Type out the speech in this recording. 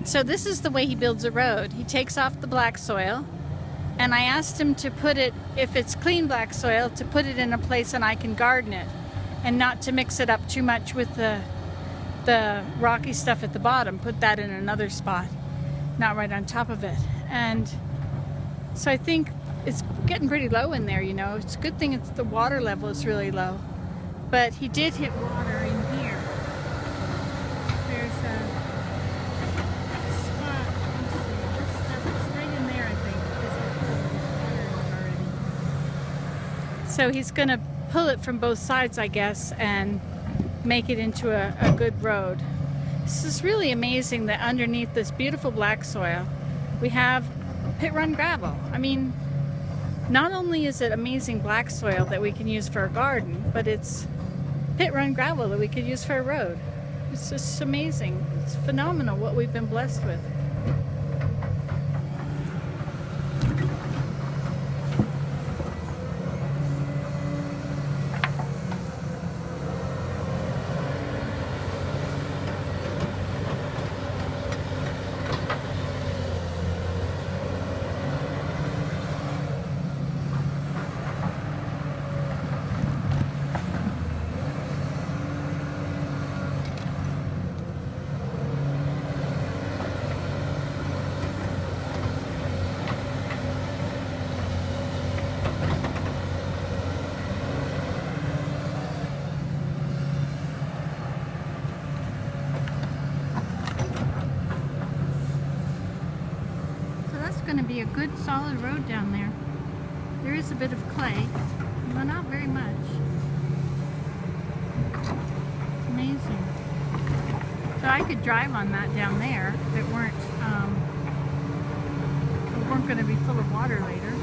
So this is the way he builds a road. He takes off the black soil, and I asked him to put it, if it's clean black soil, to put it in a place and I can garden it, and not to mix it up too much with the rocky stuff at the bottom. Put that in another spot, not right on top of it. And so I think it's getting pretty low in there, you know. It's a good thing it's the water level is really low. But he did hit water in here. There's a spot, let's see, this stuff is right in there, I think, because it's water already. So he's gonna pull it from both sides, I guess, and make it into a good road. This is really amazing that underneath this beautiful black soil, we have pit run gravel. I mean, not only is it amazing black soil that we can use for a garden, but it's pit run gravel that we could use for a road. It's just amazing. It's phenomenal what we've been blessed with. Going to be a good solid road down there. There is a bit of clay, but not very much. Amazing. So I could drive on that down there if it weren't going to be full of water later.